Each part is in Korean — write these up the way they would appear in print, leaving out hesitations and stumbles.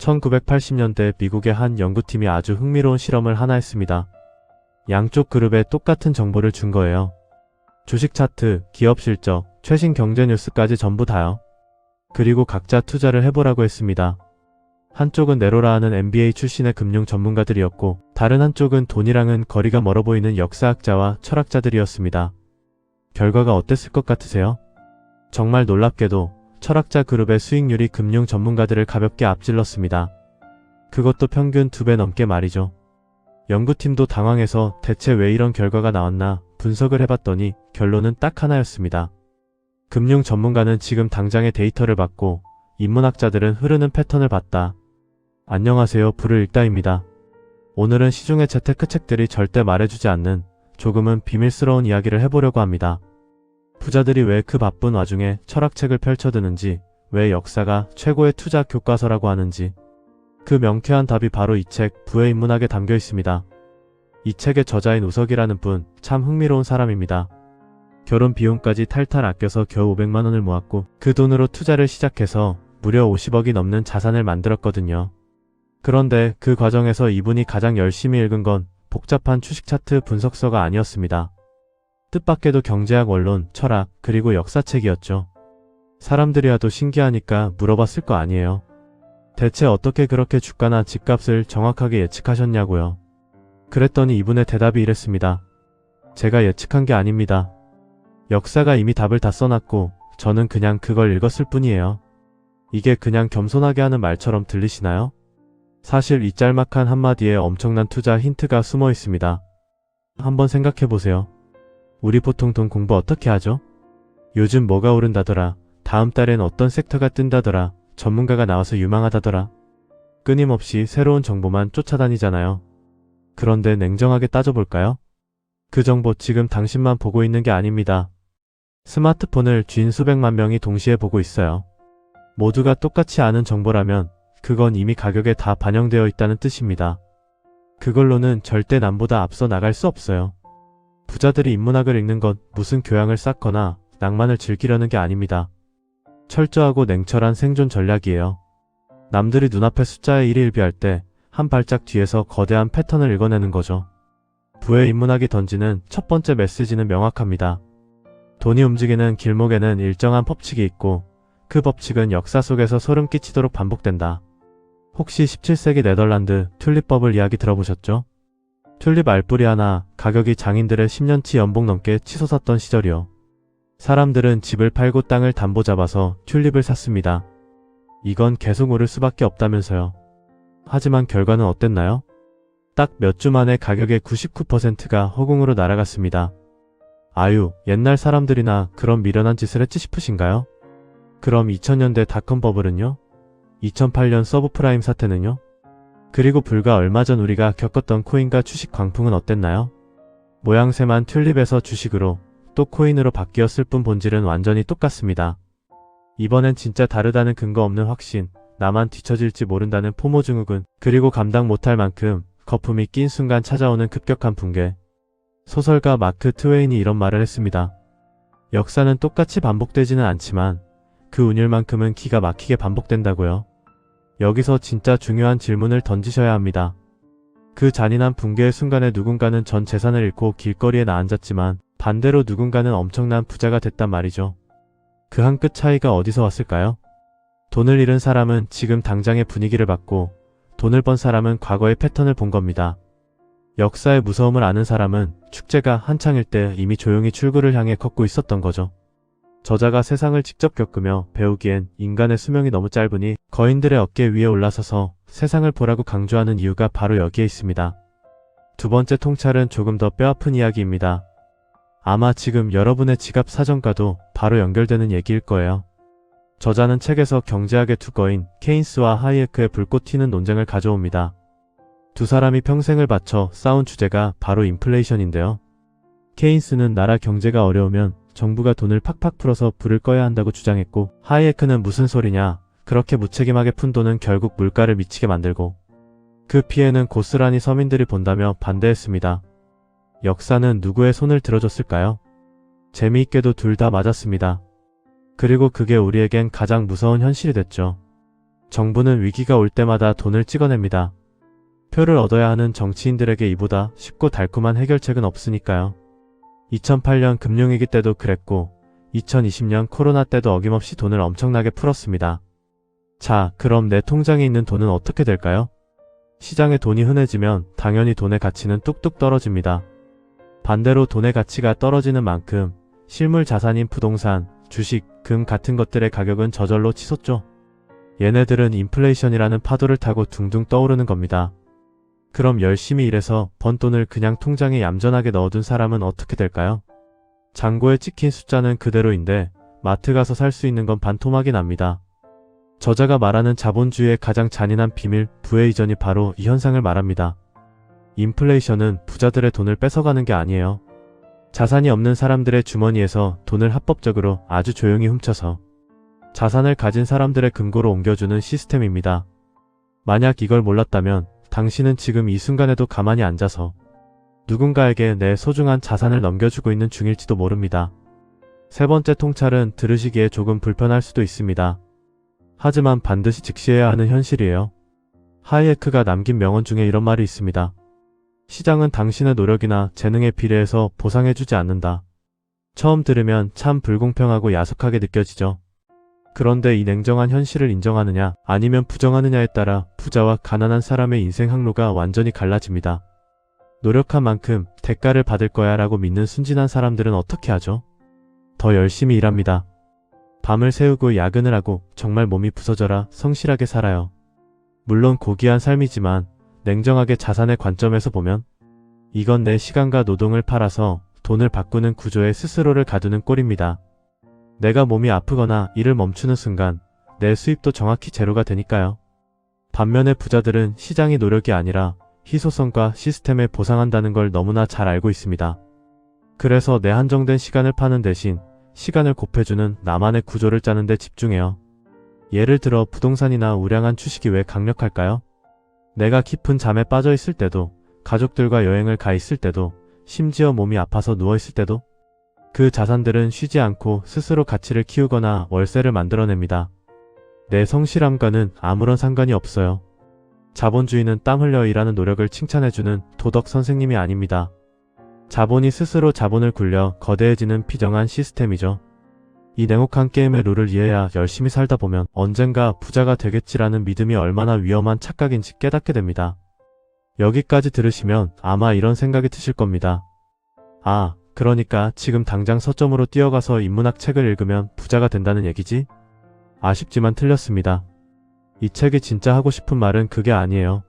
1980년대 미국의 한 연구팀이 아주 흥미로운 실험을 하나 했습니다. 양쪽 그룹에 똑같은 정보를 준 거예요. 주식 차트, 기업 실적, 최신 경제 뉴스까지 전부 다요. 그리고 각자 투자를 해보라고 했습니다. 한쪽은 네로라 하는 MBA 출신의 금융 전문가들이었고 다른 한쪽은 돈이랑은 거리가 멀어 보이는 역사학자와 철학자들이었습니다. 결과가 어땠을 것 같으세요? 정말 놀랍게도 철학자 그룹의 수익률이 금융 전문가들을 가볍게 앞질렀습니다. 그것도 평균 2배 넘게 말이죠. 연구팀도 당황해서 대체 왜 이런 결과가 나왔나 분석을 해봤더니 결론은 딱 하나였습니다. 금융 전문가는 지금 당장의 데이터를 받고 인문학자들은 흐르는 패턴을 봤다. 안녕하세요, 불을익다입니다. 오늘은 시중의 재테크 책들이 절대 말해주지 않는 조금은 비밀스러운 이야기를 해보려고 합니다. 부자들이 왜 그 바쁜 와중에 철학책을 펼쳐드는지, 왜 역사가 최고의 투자 교과서라고 하는지, 그 명쾌한 답이 바로 이 책 부의 인문학에 담겨 있습니다. 이 책의 저자인 우석이라는 분 참 흥미로운 사람입니다. 결혼 비용까지 탈탈 아껴서 겨우 500만 원을 모았고 그 돈으로 투자를 시작해서 무려 50억이 넘는 자산을 만들었거든요. 그런데 그 과정에서 이분이 가장 열심히 읽은 건 복잡한 주식 차트 분석서가 아니었습니다. 뜻밖에도 경제학 원론, 철학, 그리고 역사책이었죠. 사람들이 와도 신기하니까 물어봤을 거 아니에요. 대체 어떻게 그렇게 주가나 집값을 정확하게 예측하셨냐고요. 그랬더니 이분의 대답이 이랬습니다. 제가 예측한 게 아닙니다. 역사가 이미 답을 다 써놨고 저는 그냥 그걸 읽었을 뿐이에요. 이게 그냥 겸손하게 하는 말처럼 들리시나요? 사실 이 짤막한 한마디에 엄청난 투자 힌트가 숨어 있습니다. 한번 생각해보세요. 우리 보통 돈 공부 어떻게 하죠? 요즘 뭐가 오른다더라, 다음 달엔 어떤 섹터가 뜬다더라, 전문가가 나와서 유망하다더라. 끊임없이 새로운 정보만 쫓아다니잖아요. 그런데 냉정하게 따져볼까요? 그 정보 지금 당신만 보고 있는 게 아닙니다. 스마트폰을 쥔 수백만 명이 동시에 보고 있어요. 모두가 똑같이 아는 정보라면 그건 이미 가격에 다 반영되어 있다는 뜻입니다. 그걸로는 절대 남보다 앞서 나갈 수 없어요. 부자들이 인문학을 읽는 건 무슨 교양을 쌓거나 낭만을 즐기려는 게 아닙니다. 철저하고 냉철한 생존 전략이에요. 남들이 눈앞에 숫자에 일희일비할 때 한 발짝 뒤에서 거대한 패턴을 읽어내는 거죠. 부의 인문학이 던지는 첫 번째 메시지는 명확합니다. 돈이 움직이는 길목에는 일정한 법칙이 있고 그 법칙은 역사 속에서 소름 끼치도록 반복된다. 혹시 17세기 네덜란드 튤립법을 이야기 들어보셨죠? 튤립 알뿌리 하나 가격이 장인들의 10년치 연봉 넘게 치솟았던 시절이요. 사람들은 집을 팔고 땅을 담보 잡아서 튤립을 샀습니다. 이건 계속 오를 수밖에 없다면서요. 하지만 결과는 어땠나요? 딱 몇 주 만에 가격의 99%가 허공으로 날아갔습니다. 아유, 옛날 사람들이나 그런 미련한 짓을 했지 싶으신가요? 그럼 2000년대 닷컴 버블은요? 2008년 서브프라임 사태는요? 그리고 불과 얼마 전 우리가 겪었던 코인과 주식 광풍은 어땠나요? 모양새만 튤립에서 주식으로 또 코인으로 바뀌었을 뿐 본질은 완전히 똑같습니다. 이번엔 진짜 다르다는 근거 없는 확신, 나만 뒤처질지 모른다는 포모 증후군, 그리고 감당 못할 만큼 거품이 낀 순간 찾아오는 급격한 붕괴. 소설가 마크 트웨인이 이런 말을 했습니다. 역사는 똑같이 반복되지는 않지만 그 운율만큼은 기가 막히게 반복된다고요. 여기서 진짜 중요한 질문을 던지셔야 합니다. 그 잔인한 붕괴의 순간에 누군가는 전 재산을 잃고 길거리에 나앉았지만 반대로 누군가는 엄청난 부자가 됐단 말이죠. 그 한 끗 차이가 어디서 왔을까요? 돈을 잃은 사람은 지금 당장의 분위기를 봤고 돈을 번 사람은 과거의 패턴을 본 겁니다. 역사의 무서움을 아는 사람은 축제가 한창일 때 이미 조용히 출구를 향해 걷고 있었던 거죠. 저자가 세상을 직접 겪으며 배우기엔 인간의 수명이 너무 짧으니 거인들의 어깨 위에 올라서서 세상을 보라고 강조하는 이유가 바로 여기에 있습니다. 두 번째 통찰은 조금 더 뼈아픈 이야기입니다. 아마 지금 여러분의 지갑 사정과도 바로 연결되는 얘기일 거예요. 저자는 책에서 경제학의 두 거인 케인스와 하이에크의 불꽃 튀는 논쟁을 가져옵니다. 두 사람이 평생을 바쳐 싸운 주제가 바로 인플레이션인데요. 케인스는 나라 경제가 어려우면 정부가 돈을 팍팍 풀어서 불을 꺼야 한다고 주장했고, 하이에크는 무슨 소리냐, 그렇게 무책임하게 푼 돈은 결국 물가를 미치게 만들고 그 피해는 고스란히 서민들이 본다며 반대했습니다. 역사는 누구의 손을 들어줬을까요? 재미있게도 둘 다 맞았습니다. 그리고 그게 우리에겐 가장 무서운 현실이 됐죠. 정부는 위기가 올 때마다 돈을 찍어냅니다. 표를 얻어야 하는 정치인들에게 이보다 쉽고 달콤한 해결책은 없으니까요. 2008년 금융위기 때도 그랬고 2020년 코로나 때도 어김없이 돈을 엄청나게 풀었습니다. 자, 그럼 내 통장에 있는 돈은 어떻게 될까요? 시장에 돈이 흔해지면 당연히 돈의 가치는 뚝뚝 떨어집니다. 반대로 돈의 가치가 떨어지는 만큼 실물 자산인 부동산, 주식, 금 같은 것들의 가격은 저절로 치솟죠. 얘네들은 인플레이션이라는 파도를 타고 둥둥 떠오르는 겁니다. 그럼 열심히 일해서 번 돈을 그냥 통장에 얌전하게 넣어둔 사람은 어떻게 될까요? 잔고에 찍힌 숫자는 그대로인데 마트 가서 살 수 있는 건 반토막이 납니다. 저자가 말하는 자본주의의 가장 잔인한 비밀, 부의 이전이 바로 이 현상을 말합니다. 인플레이션은 부자들의 돈을 뺏어가는 게 아니에요. 자산이 없는 사람들의 주머니에서 돈을 합법적으로 아주 조용히 훔쳐서 자산을 가진 사람들의 금고로 옮겨주는 시스템입니다. 만약 이걸 몰랐다면 당신은 지금 이 순간에도 가만히 앉아서 누군가에게 내 소중한 자산을 넘겨주고 있는 중일지도 모릅니다. 세 번째 통찰은 들으시기에 조금 불편할 수도 있습니다. 하지만 반드시 직시해야 하는 현실이에요. 하이에크가 남긴 명언 중에 이런 말이 있습니다. 시장은 당신의 노력이나 재능에 비례해서 보상해주지 않는다. 처음 들으면 참 불공평하고 야속하게 느껴지죠. 그런데 이 냉정한 현실을 인정하느냐 아니면 부정하느냐에 따라 부자와 가난한 사람의 인생 항로가 완전히 갈라집니다. 노력한 만큼 대가를 받을 거야 라고 믿는 순진한 사람들은 어떻게 하죠? 더 열심히 일합니다. 밤을 새우고 야근을 하고 정말 몸이 부서져라 성실하게 살아요. 물론 고귀한 삶이지만 냉정하게 자산의 관점에서 보면 이건 내 시간과 노동을 팔아서 돈을 바꾸는 구조에 스스로를 가두는 꼴입니다. 내가 몸이 아프거나 일을 멈추는 순간 내 수입도 정확히 제로가 되니까요. 반면에 부자들은 시장이 노력이 아니라 희소성과 시스템에 보상한다는 걸 너무나 잘 알고 있습니다. 그래서 내 한정된 시간을 파는 대신 시간을 곱해주는 나만의 구조를 짜는 데 집중해요. 예를 들어 부동산이나 우량한 주식이 왜 강력할까요? 내가 깊은 잠에 빠져 있을 때도, 가족들과 여행을 가 있을 때도, 심지어 몸이 아파서 누워 있을 때도 그 자산들은 쉬지 않고 스스로 가치를 키우거나 월세를 만들어냅니다. 내 성실함과는 아무런 상관이 없어요. 자본주의는 땀 흘려 일하는 노력을 칭찬해주는 도덕 선생님이 아닙니다. 자본이 스스로 자본을 굴려 거대해지는 비정한 시스템이죠. 이 냉혹한 게임의 룰을 이해해야 열심히 살다 보면 언젠가 부자가 되겠지라는 믿음이 얼마나 위험한 착각인지 깨닫게 됩니다. 여기까지 들으시면 아마 이런 생각이 드실 겁니다. 아, 그러니까 지금 당장 서점으로 뛰어가서 인문학 책을 읽으면 부자가 된다는 얘기지? 아쉽지만 틀렸습니다. 이 책이 진짜 하고 싶은 말은 그게 아니에요.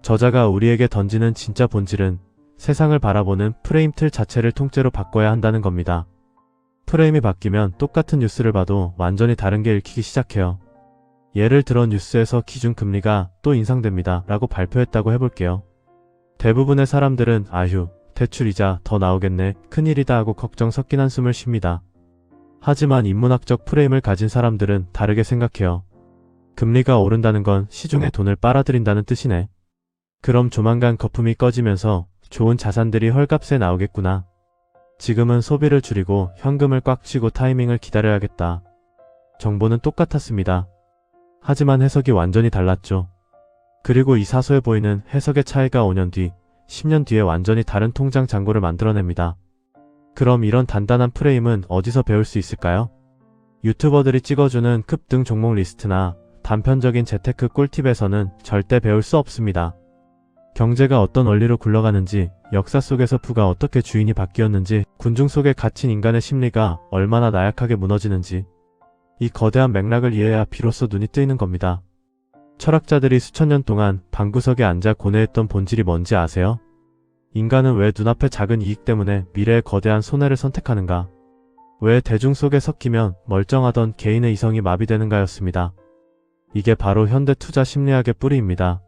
저자가 우리에게 던지는 진짜 본질은 세상을 바라보는 프레임 틀 자체를 통째로 바꿔야 한다는 겁니다. 프레임이 바뀌면 똑같은 뉴스를 봐도 완전히 다른 게 읽히기 시작해요. 예를 들어 뉴스에서 기준금리가 또 인상됩니다 라고 발표했다고 해볼게요. 대부분의 사람들은 아휴, 대출이자 더 나오겠네, 큰일이다 하고 걱정 섞인 한숨을 쉽니다. 하지만 인문학적 프레임을 가진 사람들은 다르게 생각해요. 금리가 오른다는 건 시중에 돈을 빨아들인다는 뜻이네. 그럼 조만간 거품이 꺼지면서 좋은 자산들이 헐값에 나오겠구나. 지금은 소비를 줄이고 현금을 꽉 쥐고 타이밍을 기다려야겠다. 정보는 똑같았습니다. 하지만 해석이 완전히 달랐죠. 그리고 이 사소해 보이는 해석의 차이가 5년 뒤, 10년 뒤에 완전히 다른 통장 잔고를 만들어냅니다. 그럼 이런 단단한 프레임은 어디서 배울 수 있을까요? 유튜버들이 찍어주는 급등 종목 리스트나 단편적인 재테크 꿀팁에서는 절대 배울 수 없습니다. 경제가 어떤 원리로 굴러가는지, 역사 속에서 부가 어떻게 주인이 바뀌었는지, 군중 속에 갇힌 인간의 심리가 얼마나 나약하게 무너지는지, 이 거대한 맥락을 이해해야 비로소 눈이 뜨이는 겁니다. 철학자들이 수천 년 동안 방구석에 앉아 고뇌했던 본질이 뭔지 아세요? 인간은 왜 눈앞의 작은 이익 때문에 미래의 거대한 손해를 선택하는가? 왜 대중 속에 섞이면 멀쩡하던 개인의 이성이 마비되는가였습니다. 이게 바로 현대 투자 심리학의 뿌리입니다.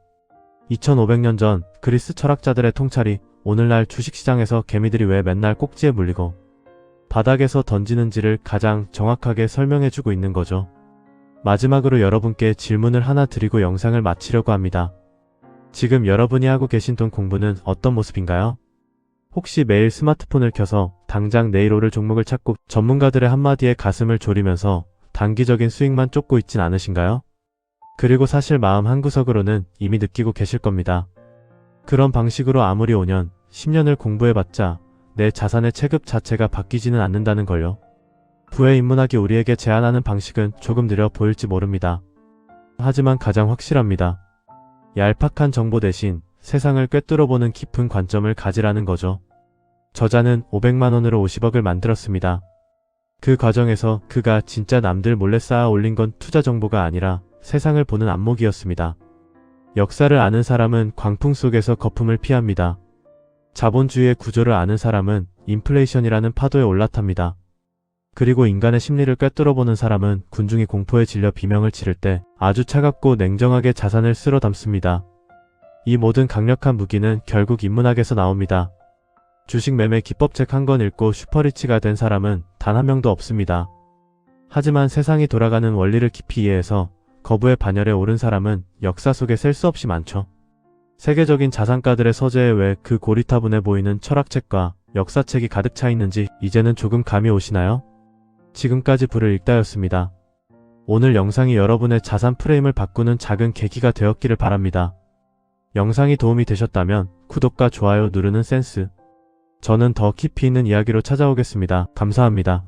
2500년 전 그리스 철학자들의 통찰이 오늘날 주식시장에서 개미들이 왜 맨날 꼭지에 물리고 바닥에서 던지는지를 가장 정확하게 설명해주고 있는 거죠. 마지막으로 여러분께 질문을 하나 드리고 영상을 마치려고 합니다. 지금 여러분이 하고 계신 돈 공부는 어떤 모습인가요? 혹시 매일 스마트폰을 켜서 당장 내일 오를 종목을 찾고 전문가들의 한마디에 가슴을 졸이면서 단기적인 수익만 쫓고 있진 않으신가요? 그리고 사실 마음 한구석으로는 이미 느끼고 계실 겁니다. 그런 방식으로 아무리 5년, 10년을 공부해봤자 내 자산의 체급 자체가 바뀌지는 않는다는 걸요. 부에 입문하기 우리에게 제안하는 방식은 조금 느려 보일지 모릅니다. 하지만 가장 확실합니다. 얄팍한 정보 대신 세상을 꿰뚫어보는 깊은 관점을 가지라는 거죠. 저자는 500만 원으로 50억을 만들었습니다. 그 과정에서 그가 진짜 남들 몰래 쌓아 올린 건 투자 정보가 아니라 세상을 보는 안목이었습니다. 역사를 아는 사람은 광풍 속에서 거품을 피합니다. 자본주의의 구조를 아는 사람은 인플레이션이라는 파도에 올라탑니다. 그리고 인간의 심리를 꿰뚫어보는 사람은 군중이 공포에 질려 비명을 지를 때 아주 차갑고 냉정하게 자산을 쓸어 담습니다. 이 모든 강력한 무기는 결국 인문학에서 나옵니다. 주식 매매 기법책 한 권 읽고 슈퍼리치가 된 사람은 단 한 명도 없습니다. 하지만 세상이 돌아가는 원리를 깊이 이해해서 거부의 반열에 오른 사람은 역사 속에 셀 수 없이 많죠. 세계적인 자산가들의 서재에 왜 그 고리타분해 보이는 철학책과 역사책이 가득 차 있는지 이제는 조금 감이 오시나요? 지금까지 불을 읽다였습니다. 오늘 영상이 여러분의 자산 프레임을 바꾸는 작은 계기가 되었기를 바랍니다. 영상이 도움이 되셨다면 구독과 좋아요 누르는 센스. 저는 더 깊이 있는 이야기로 찾아오겠습니다. 감사합니다.